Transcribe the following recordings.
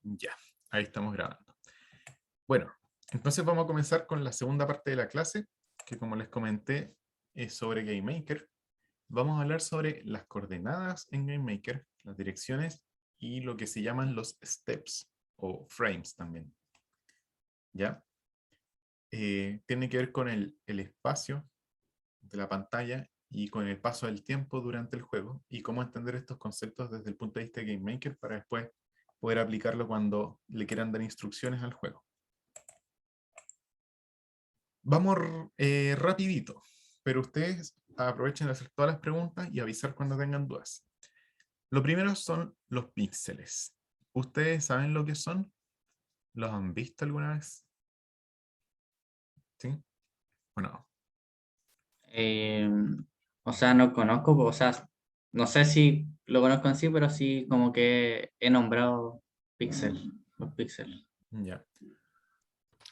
Ya, ahí estamos grabando. Bueno, entonces vamos a comenzar con la segunda parte de la clase, que como les comenté es sobre GameMaker. Vamos a hablar sobre las coordenadas en GameMaker, las direcciones y lo que se llaman los steps o frames también. ¿Ya? Tiene que ver con el espacio de la pantalla y con el paso del tiempo durante el juego y cómo entender estos conceptos desde el punto de vista de GameMaker para después poder aplicarlo cuando le quieran dar instrucciones al juego. Vamos rapidito, pero ustedes aprovechen de hacer todas las preguntas y avisar cuando tengan dudas. Lo primero son los píxeles. ¿Ustedes saben lo que son? ¿Los han visto alguna vez? ¿Sí? Bueno, Eh, o sea, no conozco, o sea, no sé si lo conozco en sí, pero sí como que he nombrado Pixel, los Pixel. ya.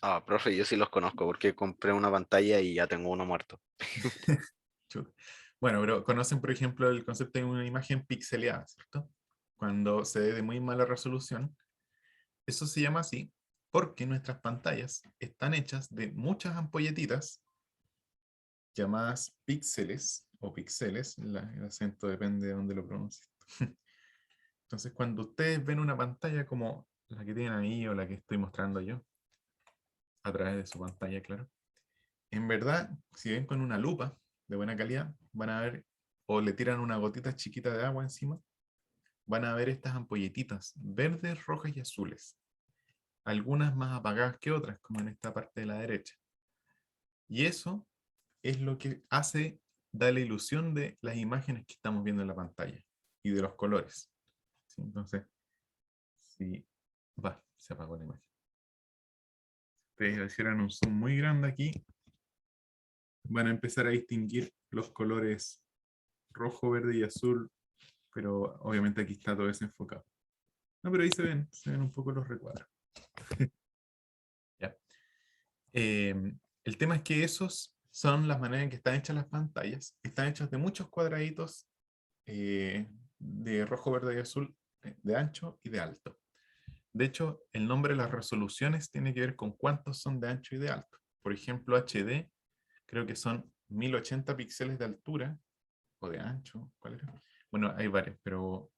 Ah, profe, yo sí los conozco porque compré una pantalla y ya tengo uno muerto. Chuta. Bueno, pero conocen, por ejemplo, el concepto de una imagen pixeleada, ¿cierto? Cuando se ve de muy mala resolución. Eso se llama así porque nuestras pantallas están hechas de muchas ampolletitas llamadas píxeles o píxeles, el acento depende de dónde lo pronuncies. Entonces, cuando ustedes ven una pantalla como la que tienen ahí o la que estoy mostrando yo, a través de su pantalla, claro, en verdad, si ven con una lupa de buena calidad, van a ver, o le tiran una gotita chiquita de agua encima, van a ver estas ampolletitas verdes, rojas y azules. Algunas más apagadas que otras, como en esta parte de la derecha. Y eso es lo que hace, da la ilusión de las imágenes que estamos viendo en la pantalla y de los colores. ¿Sí? Entonces, si se apagó la imagen. Ustedes hicieran un zoom muy grande aquí, van a empezar a distinguir los colores rojo, verde y azul, pero obviamente aquí está todo desenfocado. No, pero ahí se ven un poco los recuadros. ¿Ya? El tema es que esos son las maneras en que están hechas las pantallas. Están hechas de muchos cuadraditos de rojo, verde y azul, de ancho y de alto. De hecho, el nombre de las resoluciones tiene que ver con cuántos son de ancho y de alto. Por ejemplo, HD, creo que son 1080 píxeles de altura o de ancho. ¿Cuál era? Bueno, hay varios, pero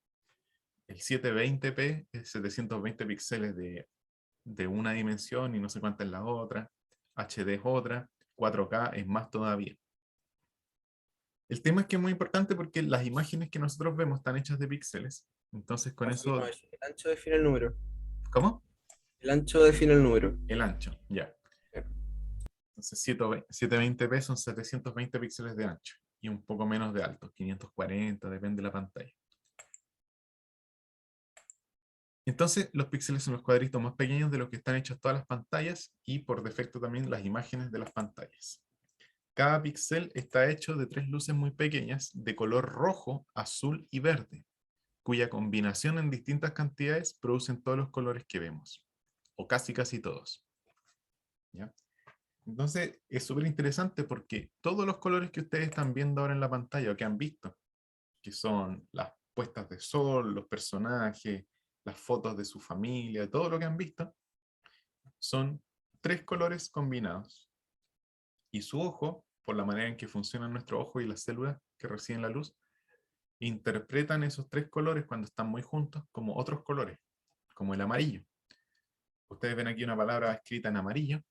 el 720p es 720 píxeles de una dimensión y no sé cuánta es la otra. HD es otra. 4K es más todavía. El tema es que es muy importante porque las imágenes que nosotros vemos están hechas de píxeles. Entonces, con Así no eso, es. El ancho define el número. ¿cómo? El ancho define el número. El ancho, ya. Entonces, 720p son 720 píxeles de ancho y un poco menos de alto, 540, depende de la pantalla. Entonces, los píxeles son los cuadritos más pequeños de los que están hechas todas las pantallas y por defecto también las imágenes de las pantallas. Cada píxel está hecho de tres luces muy pequeñas de color rojo, azul y verde, cuya combinación en distintas cantidades producen todos los colores que vemos, o casi todos. ¿Ya? Entonces, es súper interesante porque todos los colores que ustedes están viendo ahora en la pantalla o que han visto, que son las puestas de sol, los personajes, las fotos de su familia, todo lo que han visto, son tres colores combinados. Y su ojo, por la manera en que funciona nuestro ojo y las células que reciben la luz, interpretan esos tres colores cuando están muy juntos como otros colores, como el amarillo. Ustedes ven aquí una palabra escrita en amarillo.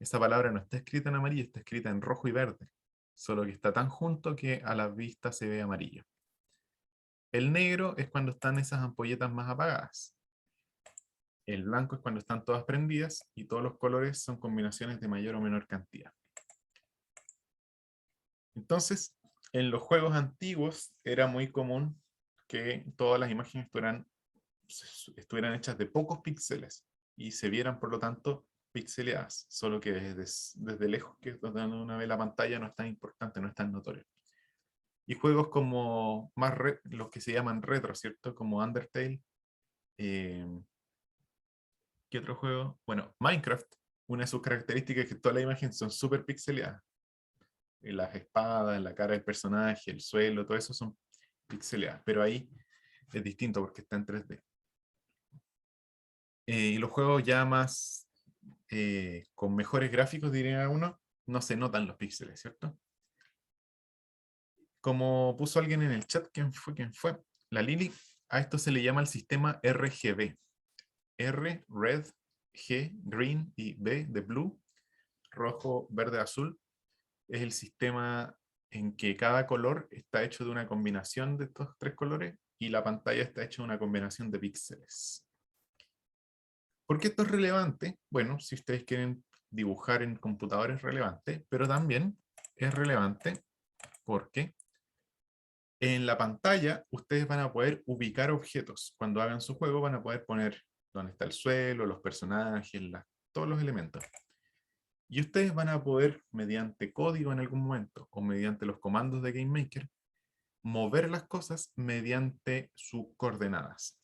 Esa palabra no está escrita en amarillo, está escrita en rojo y verde, solo que está tan junto que a la vista se ve amarillo. El negro es cuando están esas ampolletas más apagadas. El blanco es cuando están todas prendidas y todos los colores son combinaciones de mayor o menor cantidad. Entonces, en los juegos antiguos era muy común que todas las imágenes estuvieran hechas de pocos píxeles y se vieran, por lo tanto, pixeleadas, solo que desde lejos, que donde uno ve la pantalla, no es tan importante, no es tan notorio. Y juegos como los que se llaman retro, ¿cierto? Como Undertale. eh, ¿Qué otro juego? Bueno, Minecraft. Una de sus características es que todas las imágenes son súper pixeleadas. Las espadas, la cara del personaje, el suelo, todo eso son pixeleadas. Pero ahí es distinto porque está en 3D. Y los juegos ya más con mejores gráficos, diría uno, no se notan los píxeles, ¿cierto? Como puso alguien en el chat, ¿quién fue? ¿Quién fue? La Lili, a esto se le llama el sistema RGB. R, red, G, green y B de blue, rojo, verde, azul. Es el sistema en que cada color está hecho de una combinación de estos tres colores y la pantalla está hecha de una combinación de píxeles. ¿Por qué esto es relevante? Bueno, si ustedes quieren dibujar en computador es relevante, pero también es relevante porque en la pantalla ustedes van a poder ubicar objetos. Cuando hagan su juego van a poder poner dónde está el suelo, los personajes, todos los elementos. Y ustedes van a poder, mediante código en algún momento, o mediante los comandos de GameMaker, mover las cosas mediante sus coordenadas.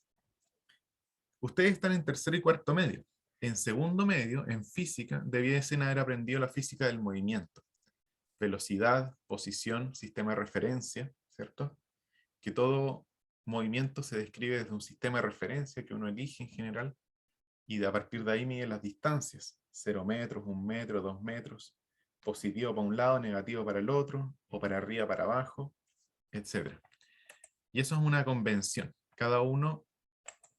Ustedes están en tercero y cuarto medio. En segundo medio, en física, debiesen haber aprendido la física del movimiento. Velocidad, posición, sistema de referencia, ¿cierto? Que todo movimiento se describe desde un sistema de referencia que uno elige en general, y a partir de ahí mide las distancias, 0 metros, 1 metro, 2 metros, positivo para un lado, negativo para el otro, o para arriba, para abajo, etc. Y eso es una convención. Cada uno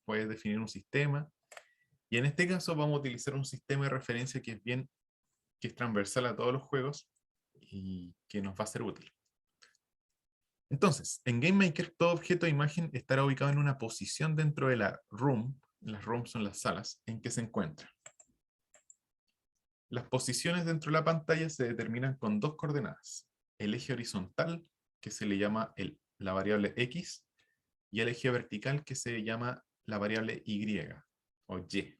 puede definir un sistema, y en este caso vamos a utilizar un sistema de referencia que es transversal a todos los juegos y que nos va a ser útil. Entonces, en GameMaker todo objeto de imagen estará ubicado en una posición dentro de la room. Las rooms son las salas en que se encuentra. Las posiciones dentro de la pantalla se determinan con dos coordenadas. El eje horizontal, que se le llama la variable X, y el eje vertical, que se llama la variable Y, o Y.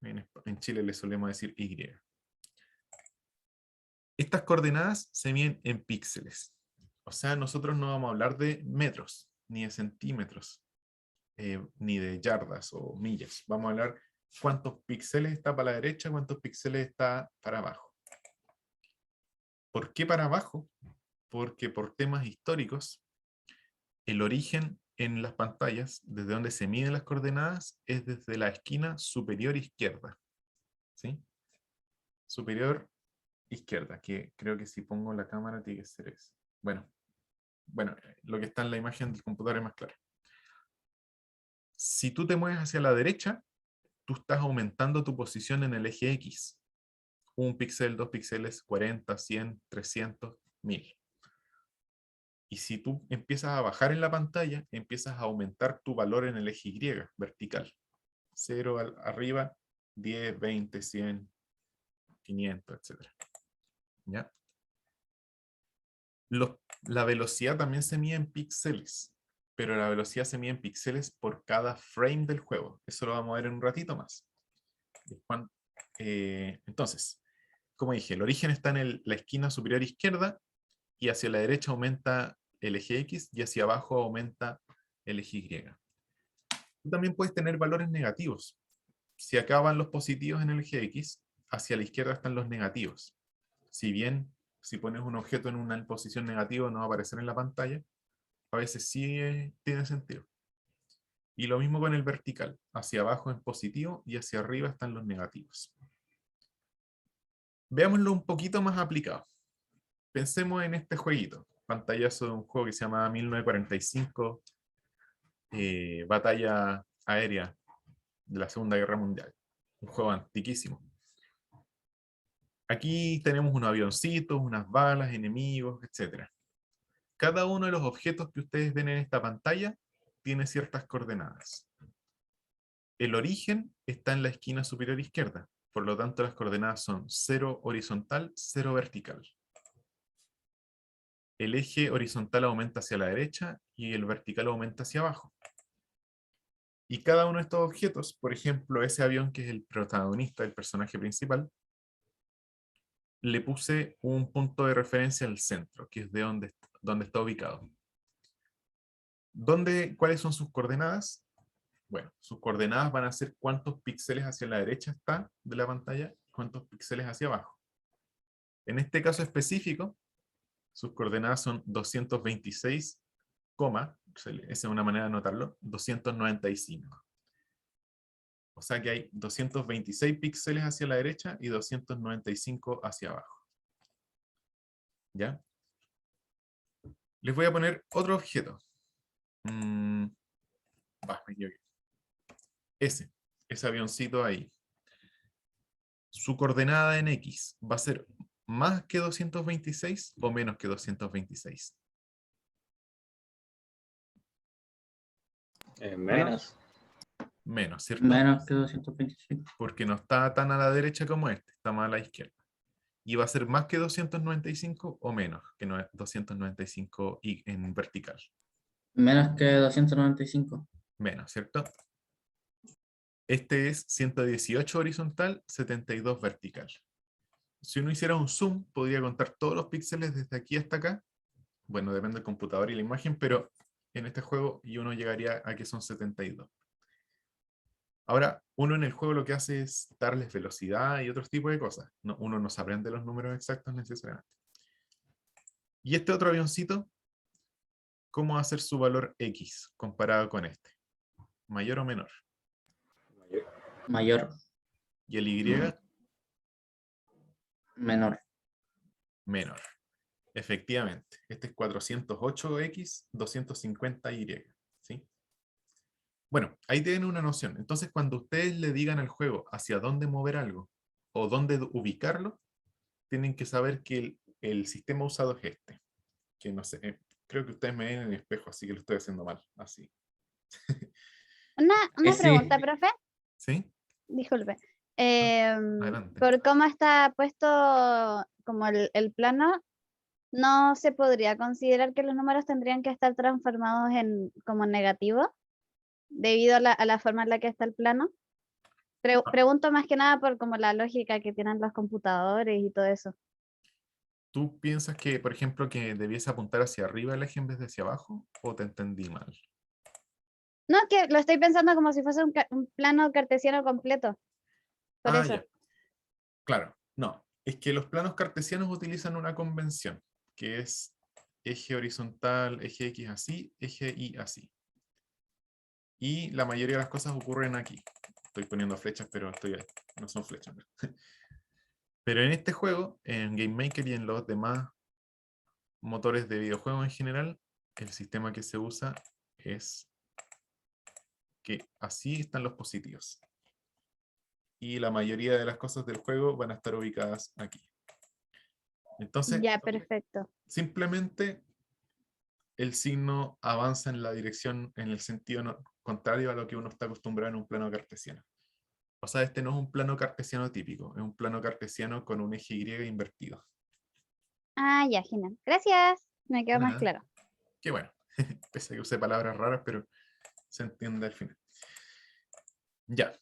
En Chile le solemos decir Y. Estas coordenadas se miden en píxeles. O sea, nosotros no vamos a hablar de metros, ni de centímetros, ni de yardas o millas. Vamos a hablar cuántos píxeles está para la derecha, cuántos píxeles está para abajo. ¿Por qué para abajo? Porque por temas históricos, el origen en las pantallas, desde donde se miden las coordenadas, es desde la esquina superior izquierda. ¿Sí? Superior izquierda, que creo que si pongo la cámara tiene que ser eso. Bueno, lo que está en la imagen del computador es más claro. Si tú te mueves hacia la derecha, tú estás aumentando tu posición en el eje X. 1 píxel, 2 píxeles, 40, 100, 300, 1000. Y si tú empiezas a bajar en la pantalla, empiezas a aumentar tu valor en el eje Y, vertical. 0 arriba, 10, 20, 100, 500, etc. ¿Ya? La velocidad también se mide en píxeles, pero la velocidad se mide en píxeles por cada frame del juego. Eso lo vamos a ver en un ratito más. Entonces, como dije, el origen está en la esquina superior izquierda, y hacia la derecha aumenta el eje X y hacia abajo aumenta el eje Y. Tú también puedes tener valores negativos. Si acaban los positivos en el eje X, hacia la izquierda están los negativos. Si bien, si pones un objeto en una posición negativa no va a aparecer en la pantalla, a veces sí tiene sentido. Y lo mismo con el vertical. Hacia abajo es positivo y hacia arriba están los negativos. Veámoslo un poquito más aplicado. Pensemos en este jueguito. Pantallazo de un juego que se llama 1945, Batalla Aérea de la Segunda Guerra Mundial. Un juego antiquísimo. Aquí tenemos unos avioncitos, unas balas, enemigos, etc. Cada uno de los objetos que ustedes ven en esta pantalla tiene ciertas coordenadas. El origen está en la esquina superior izquierda. Por lo tanto, las coordenadas son 0 horizontal, 0 vertical. El eje horizontal aumenta hacia la derecha y el vertical aumenta hacia abajo. Y cada uno de estos objetos, por ejemplo, ese avión que es el protagonista, el personaje principal, le puse un punto de referencia al centro, que es de donde está ubicado. ¿Cuáles son sus coordenadas? Bueno, sus coordenadas van a ser cuántos píxeles hacia la derecha está de la pantalla, cuántos píxeles hacia abajo. En este caso específico, sus coordenadas son 226, esa es una manera de anotarlo, 295. O sea que hay 226 píxeles hacia la derecha y 295 hacia abajo. ¿Ya? Les voy a poner otro objeto. Me equivoqué. Ese avioncito ahí. Su coordenada en X va a ser más que 226 o menos que 226. Menos. Menos. Menos, ¿cierto? Menos que 225. Porque no está tan a la derecha como este, está más a la izquierda. Y va a ser más que 295 o menos que 295 y en vertical. Menos que 295. Menos, ¿cierto? Este es 118 horizontal, 72 vertical. Si uno hiciera un zoom, podría contar todos los píxeles desde aquí hasta acá. Bueno, depende del computador y la imagen, pero en este juego y uno llegaría a que son 72. Ahora, uno en el juego lo que hace es darles velocidad y otros tipos de cosas. No, uno no se aprende los números exactos necesariamente. Y este otro avioncito, ¿cómo va a ser su valor X comparado con este? ¿Mayor o menor? Mayor. ¿Y el Y? Menor. Menor. Efectivamente. Este es 408X, 250Y. ¿Sí? Bueno, ahí tienen una noción. Entonces, cuando ustedes le digan al juego hacia dónde mover algo o dónde ubicarlo, tienen que saber que el sistema usado es este. Que no sé, creo que ustedes me ven en el espejo, así que lo estoy haciendo mal. Así. Una Sí. pregunta, profe. ¿Sí? Disculpe. Adelante. Por cómo está puesto como el plano, ¿no se podría considerar que los números tendrían que estar transformados en como negativo debido a la forma en la que está el plano? Pregunto más que nada por como la lógica que tienen los computadores y todo eso. ¿Tú piensas que, por ejemplo, que debiese apuntar hacia arriba el eje en vez de hacia abajo? ¿O te entendí mal? No, que lo estoy pensando como si fuese un plano cartesiano completo. Por eso. Ya. Claro, no. Es que los planos cartesianos utilizan una convención, que es eje horizontal, eje X así, eje Y así. Y la mayoría de las cosas ocurren aquí. Estoy poniendo flechas, pero no son flechas. Pero en este juego, en GameMaker y en los demás motores de videojuegos en general, el sistema que se usa es que así están los positivos. Y la mayoría de las cosas del juego van a estar ubicadas aquí. Entonces, Ya, perfecto. simplemente el signo avanza en la dirección, en el sentido contrario a lo que uno está acostumbrado en un plano cartesiano. O sea, este no es un plano cartesiano típico, es un plano cartesiano con un eje Y invertido. Ah, ya, genial. Gracias. Me quedó más Nada. claro. Qué bueno. Pese a que use palabras raras, pero se entiende al final. Ya.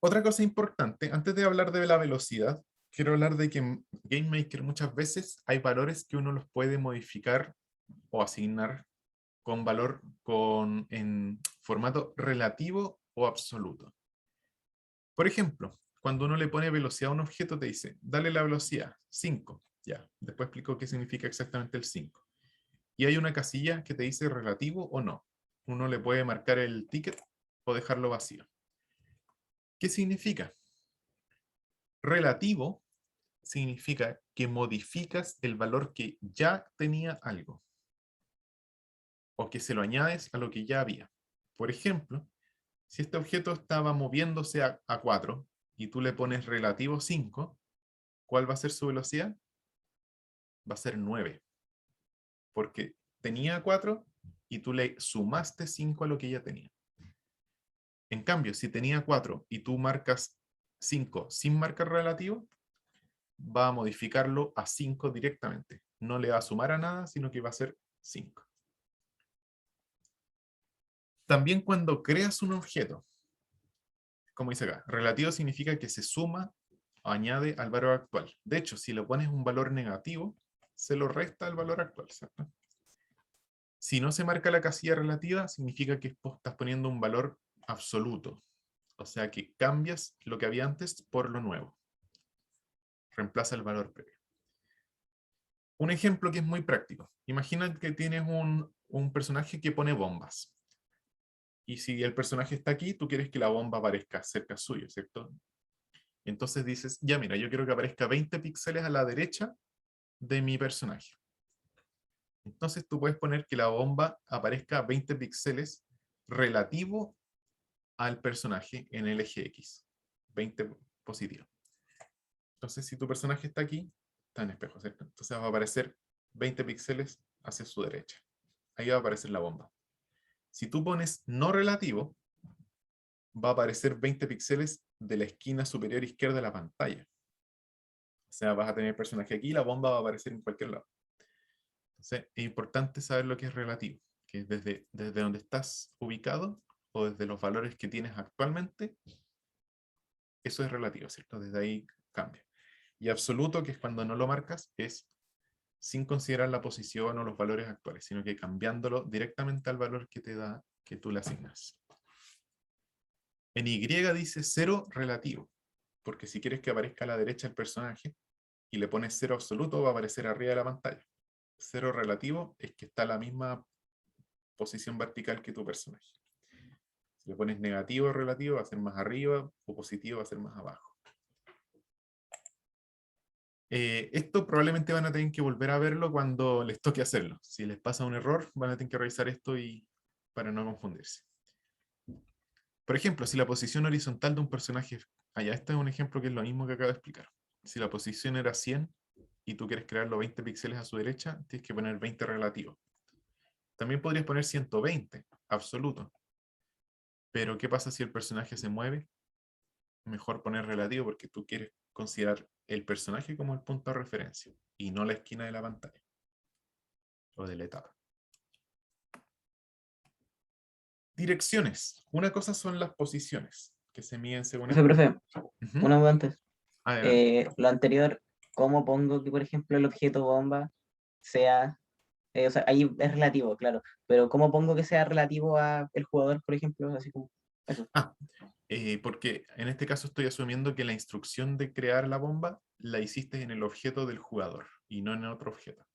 Otra cosa importante, antes de hablar de la velocidad, quiero hablar de que en GameMaker muchas veces hay valores que uno los puede modificar o asignar con valor en formato relativo o absoluto. Por ejemplo, cuando uno le pone velocidad a un objeto, te dice, dale la velocidad, 5. Ya, después explico qué significa exactamente el 5. Y hay una casilla que te dice relativo o no. Uno le puede marcar el ticket o dejarlo vacío. ¿Qué significa? Relativo significa que modificas el valor que ya tenía algo o que se lo añades a lo que ya había. Por ejemplo, si este objeto estaba moviéndose a 4 y tú le pones relativo 5, ¿cuál va a ser su velocidad? Va a ser 9. Porque tenía 4 y tú le sumaste 5 a lo que ya tenía. En cambio, si tenía 4 y tú marcas 5 sin marcar relativo, va a modificarlo a 5 directamente. No le va a sumar a nada, sino que va a ser 5. También cuando creas un objeto, como dice acá, relativo significa que se suma o añade al valor actual. De hecho, si le pones un valor negativo, se lo resta al valor actual, ¿cierto? Si no se marca la casilla relativa, significa que estás poniendo un valor absoluto. O sea que cambias lo que había antes por lo nuevo. Reemplaza el valor previo. Un ejemplo que es muy práctico. Imagina que tienes un personaje que pone bombas. Y si el personaje está aquí, tú quieres que la bomba aparezca cerca suyo, ¿cierto? Entonces dices, ya mira, yo quiero que aparezca 20 píxeles a la derecha de mi personaje. Entonces tú puedes poner que la bomba aparezca 20 píxeles relativo al personaje en el eje X. 20 positivo. Entonces si tu personaje está aquí, está en espejo, ¿cierto? Entonces va a aparecer 20 píxeles hacia su derecha. Ahí va a aparecer la bomba. Si tú pones no relativo, va a aparecer 20 píxeles de la esquina superior izquierda de la pantalla. O sea, vas a tener el personaje aquí y la bomba va a aparecer en cualquier lado. Entonces, es importante saber lo que es relativo, que es desde donde estás ubicado o desde los valores que tienes actualmente, eso es relativo, ¿cierto? Desde ahí cambia. Y absoluto, que es cuando no lo marcas, es sin considerar la posición o los valores actuales, sino que cambiándolo directamente al valor que te da, que tú le asignas. En Y dice 0 relativo, porque si quieres que aparezca a la derecha el personaje y le pones 0 absoluto, va a aparecer arriba de la pantalla. 0 relativo es que está a la misma posición vertical que tu personaje. Si le pones negativo relativo, va a ser más arriba, o positivo va a ser más abajo. Esto probablemente van a tener que volver a verlo cuando les toque hacerlo. Si les pasa un error, van a tener que revisar esto para no confundirse. Por ejemplo, si la posición horizontal de un personaje... Allá, este es un ejemplo que es lo mismo que acabo de explicar. Si la posición era 100 y tú quieres crear los 20 píxeles a su derecha, tienes que poner 20 relativo. También podrías poner 120, absoluto. Pero ¿qué pasa si el personaje se mueve? Mejor poner relativo porque tú quieres considerar el personaje como el punto de referencia y no la esquina de la pantalla o de la etapa. Direcciones. Una cosa son las posiciones que se miden según Profe, profe, Ujú. una duda antes. Adelante. Lo anterior, ¿cómo pongo que, por ejemplo, el objeto bomba sea, o sea, ahí es relativo, claro, pero ¿cómo pongo que sea relativo a el jugador, por ejemplo? Así como eso. Porque en este caso estoy asumiendo que la instrucción de crear la bomba la hiciste en el objeto del jugador y no en otro objeto.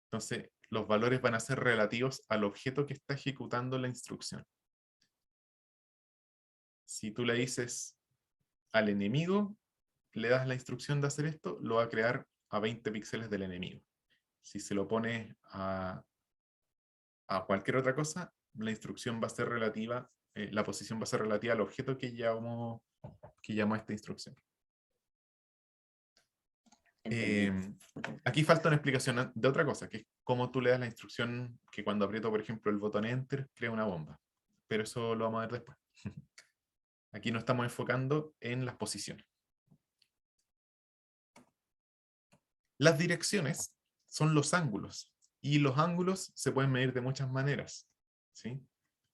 Entonces, los valores van a ser relativos al objeto que está ejecutando la instrucción. Si tú le dices al enemigo, le das la instrucción de hacer esto, lo va a crear a 20 píxeles del enemigo. Si se lo pones a cualquier otra cosa, la instrucción va a ser relativa, la posición va a ser relativa al objeto que llamó a esta instrucción. Entendido. Aquí falta una explicación de otra cosa, que es cómo tú le das la instrucción que cuando aprieto, por ejemplo, el botón Enter, crea una bomba. Pero eso lo vamos a ver después. Aquí nos estamos enfocando en las posiciones. Las direcciones son los ángulos, y los ángulos se pueden medir de muchas maneras, ¿sí?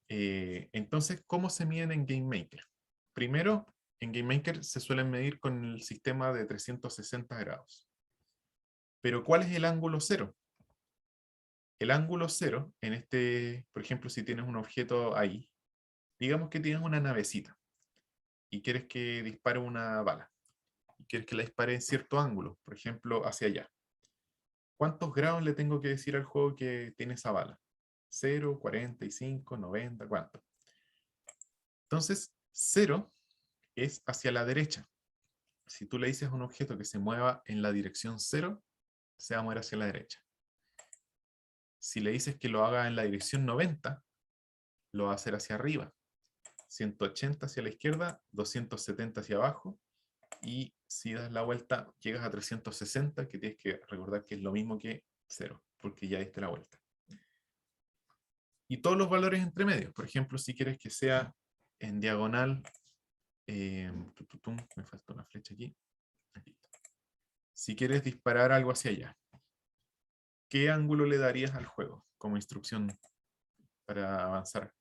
Entonces, ¿cómo se miden en GameMaker? Primero, en GameMaker se suelen medir con el sistema de 360 grados. Pero ¿cuál es el ángulo cero? El ángulo cero, en este, por ejemplo, si tienes un objeto ahí, digamos que tienes una navecita y quieres que dispare una bala, y quieres que la dispare en cierto ángulo, por ejemplo, hacia allá. ¿Cuántos grados le tengo que decir al juego que tiene esa bala? 0, 45, 90, ¿cuánto? Entonces, 0 es hacia la derecha. Si tú le dices a un objeto que se mueva en la dirección 0, se va a mover hacia la derecha. Si le dices que lo haga en la dirección 90, lo va a hacer hacia arriba. 180 hacia la izquierda, 270 hacia abajo, y si das la vuelta llegas a 360, que tienes que recordar que es lo mismo que 0, porque ya diste la vuelta. Y todos los valores entre medios, por ejemplo, si quieres que sea en diagonal, me falta una flecha aquí. Si quieres disparar algo hacia allá, ¿qué ángulo le darías al juego como instrucción para avanzar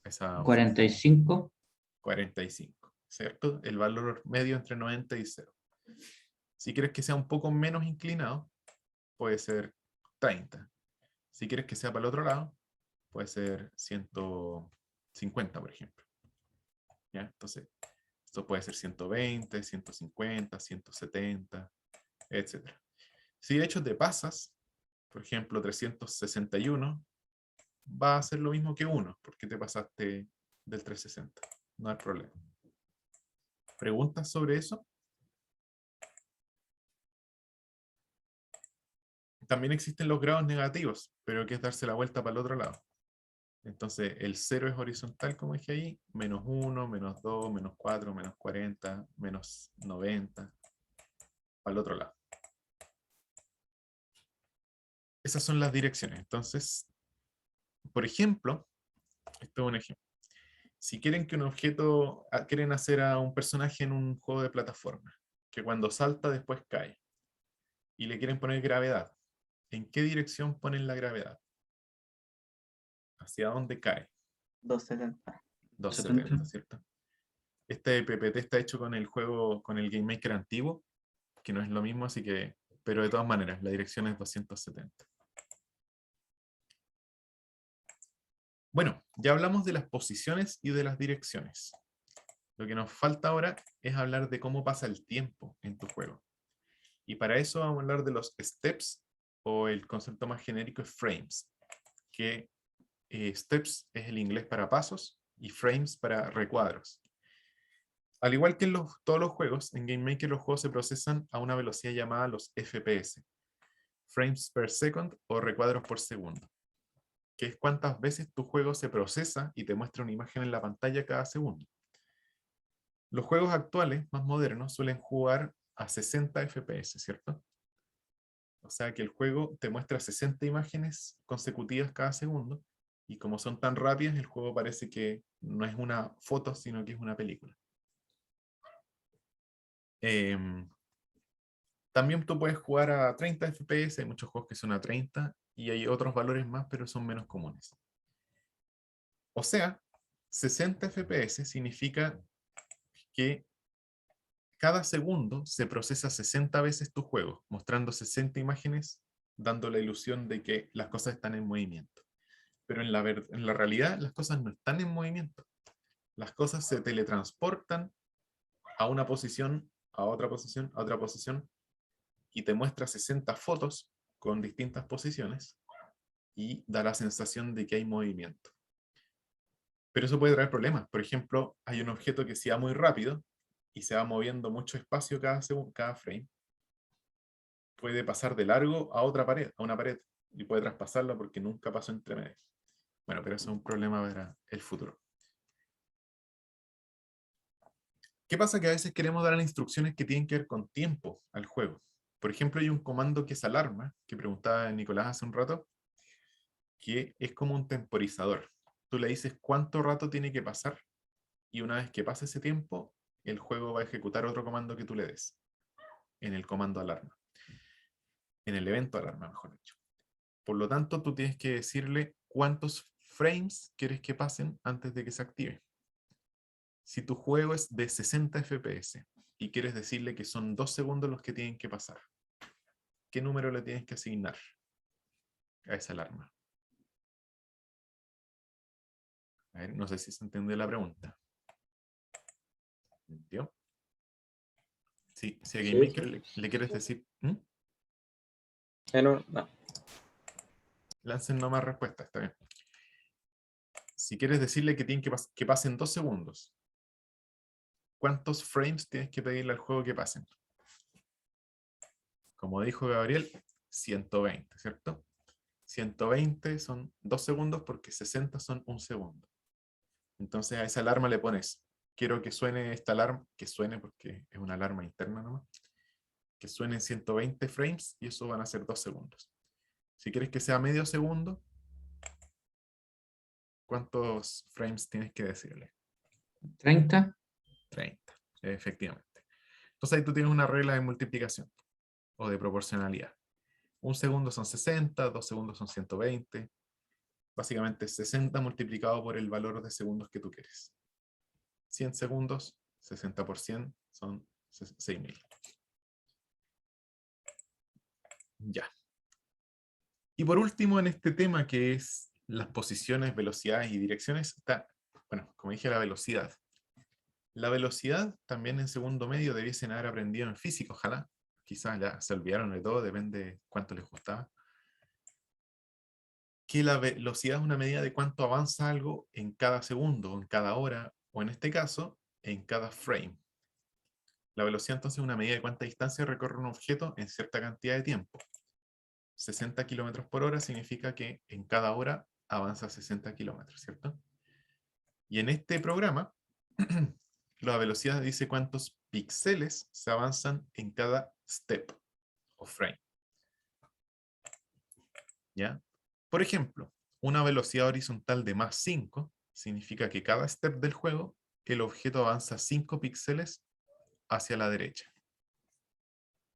a esa 45. 45, ¿cierto? El valor medio entre 90 y 0. Si quieres que sea un poco menos inclinado, puede ser 30. Si quieres que sea para el otro lado, puede ser 150, por ejemplo. ¿Ya? Entonces, esto puede ser 120, 150, 170, etc. Si de hecho te pasas, por ejemplo, 361, va a ser lo mismo que 1, porque te pasaste del 360. No hay problema. ¿Preguntas sobre eso? También existen los grados negativos, pero que es darse la vuelta para el otro lado. Entonces, el 0 es horizontal, como dije ahí, menos 1, menos 2, menos 4, menos 40, menos 90, para el otro lado. Esas son las direcciones. Entonces, por ejemplo, esto es un ejemplo. Si quieren que un objeto, quieren hacer a un personaje en un juego de plataforma, que cuando salta después cae, y le quieren poner gravedad, ¿en qué dirección ponen la gravedad? ¿Hacia dónde cae? 270. 270, ¿cierto? Este PPT está hecho con el juego, con el Game Maker antiguo, que no es lo mismo, así que, pero de todas maneras, la dirección es 270. Bueno, ya hablamos de las posiciones y de las direcciones. Lo que nos falta ahora es hablar de cómo pasa el tiempo en tu juego. Y para eso vamos a hablar de los steps, o el concepto más genérico es frames, que steps es el inglés para pasos y frames para recuadros. Al igual que en todos los juegos, en GameMaker los juegos se procesan a una velocidad llamada los FPS, frames per second o recuadros por segundo, que es cuántas veces tu juego se procesa y te muestra una imagen en la pantalla cada segundo. Los juegos actuales, más modernos, suelen jugar a 60 FPS, ¿cierto? O sea que el juego te muestra 60 imágenes consecutivas cada segundo, y como son tan rápidas, el juego parece que no es una foto, sino que es una película. También tú puedes jugar a 30 FPS, hay muchos juegos que son a 30, y hay otros valores más, pero son menos comunes. O sea, 60 FPS significa que cada segundo se procesa 60 veces tu juego, mostrando 60 imágenes, dando la ilusión de que las cosas están en movimiento. Pero en la realidad las cosas no están en movimiento. Las cosas se teletransportan a una posición, a otra posición, a otra posición, y te muestra 60 fotos con distintas posiciones y da la sensación de que hay movimiento. Pero eso puede traer problemas. Por ejemplo, hay un objeto que se va muy rápido y se va moviendo mucho espacio cada frame. Puede pasar de largo a otra pared, a una pared, y puede traspasarla porque nunca pasó entre medio. Bueno, pero eso es un problema para el futuro. ¿Qué pasa? Que a veces queremos dar instrucciones que tienen que ver con tiempo al juego. Por ejemplo, hay un comando que es alarma, que preguntaba Nicolás hace un rato, que es como un temporizador. Tú le dices cuánto rato tiene que pasar, y una vez que pase ese tiempo, el juego va a ejecutar otro comando que tú le des, en el comando alarma. En el evento alarma, mejor dicho. Por lo tanto, tú tienes que decirle cuántos frames quieres que pasen antes de que se active. Si tu juego es de 60 FPS y quieres decirle que son 2 segundos los que tienen que pasar, ¿qué número le tienes que asignar a esa alarma? A ver, no sé si se entendió la pregunta. ¿Entendió? Sí, si a Game Maker le quieres decir... No. Lancen nomás respuesta, está bien. Si quieres decirle que tienen que pasen 2 segundos, ¿cuántos frames tienes que pedirle al juego que pasen? Como dijo Gabriel, 120, ¿cierto? 120 son 2 segundos porque 60 son 1 segundo. Entonces a esa alarma le pones, quiero que suene esta alarma, que suene porque es una alarma interna nomás, que suene en 120 frames y eso van a ser 2 segundos. Si quieres que sea medio segundo, ¿cuántos frames tienes que decirle? 30. 30, efectivamente. Entonces ahí tú tienes una regla de multiplicación o de proporcionalidad. 1 segundo son 60, 2 segundos son 120. Básicamente 60 multiplicado por el valor de segundos que tú quieres. 100 segundos, 60 por 100 son 6000. Ya. Y por último, en este tema que es las posiciones, velocidades y direcciones, está, bueno, como dije, la velocidad. La velocidad también en segundo medio debiesen haber aprendido en física, ojalá. Quizás ya se olvidaron de todo, depende de cuánto les gustaba. que la velocidad es una medida de cuánto avanza algo en cada segundo, en cada hora, o en este caso, en cada frame. La velocidad entonces es una medida de cuánta distancia recorre un objeto en cierta cantidad de tiempo. 60 kilómetros por hora significa que en cada hora avanza 60 kilómetros, ¿cierto? Y en este programa, la velocidad dice cuántos píxeles se avanzan en cada step o frame. ¿Ya? Por ejemplo, una velocidad horizontal de más 5 significa que cada step del juego el objeto avanza 5 píxeles hacia la derecha.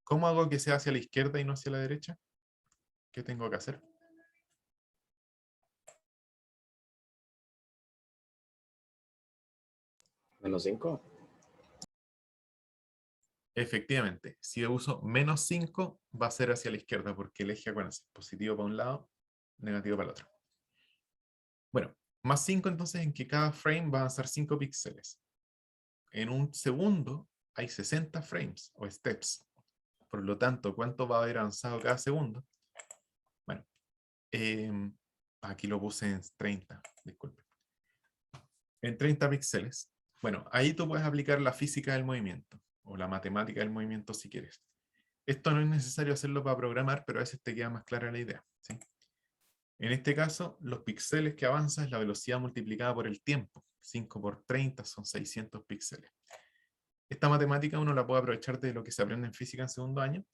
¿Cómo hago que sea hacia la izquierda y no hacia la derecha? ¿Qué tengo que hacer? -5. Efectivamente, si uso menos 5 va a ser hacia la izquierda porque el eje, acuérdense, positivo para un lado, negativo para el otro. Bueno, más 5 entonces en que cada frame va a avanzar 5 píxeles. En un segundo hay 60 frames o steps. Por lo tanto, ¿cuánto va a haber avanzado cada segundo? Bueno, aquí lo puse en 30, disculpe. En 30 píxeles. Bueno, ahí tú puedes aplicar la física del movimiento o la matemática del movimiento si quieres. Esto no es necesario hacerlo para programar, pero a veces te queda más clara la idea, ¿sí? En este caso, los píxeles que avanzan es la velocidad multiplicada por el tiempo. 5 por 30 son 600 píxeles. Esta matemática uno la puede aprovechar de lo que se aprende en física en segundo año,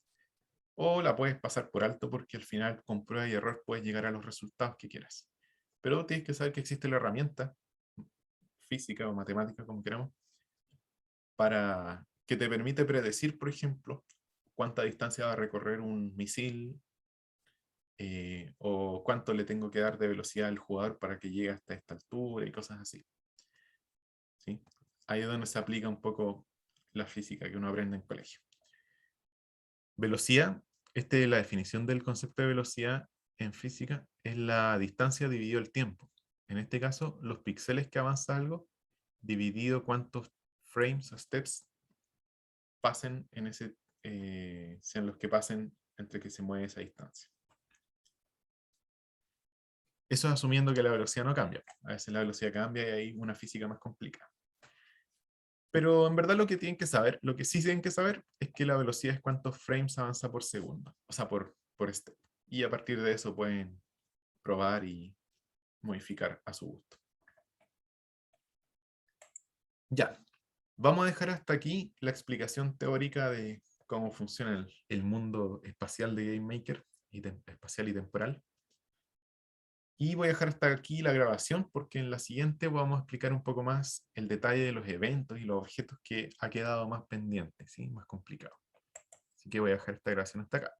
o la puedes pasar por alto porque al final con prueba y error puedes llegar a los resultados que quieras. Pero tienes que saber que existe la herramienta física o matemática, como queramos, para que te permite predecir, por ejemplo, cuánta distancia va a recorrer un misil, o cuánto le tengo que dar de velocidad al jugador para que llegue hasta esta altura y cosas así. ¿Sí? Ahí es donde se aplica un poco la física que uno aprende en colegio. Velocidad, esta es la definición del concepto de velocidad en física, es la distancia dividido el tiempo. En este caso, los píxeles que avanza algo, dividido cuántos frames o steps pasen en ese, sean los que pasen entre que se mueve esa distancia. Eso es asumiendo que la velocidad no cambia. A veces la velocidad cambia y hay una física más complicada. Pero en verdad lo que tienen que saber, lo que sí tienen que saber es que la velocidad es cuántos frames avanza por segundo, o sea, por step. Y a partir de eso pueden probar y modificar a su gusto. Ya, vamos a dejar hasta aquí la explicación teórica de cómo funciona el mundo espacial de Game Maker, espacial y temporal. Y voy a dejar hasta aquí la grabación porque en la siguiente vamos a explicar un poco más el detalle de los eventos y los objetos que ha quedado más pendiente, ¿sí? Más complicado. Así que voy a dejar esta grabación hasta acá.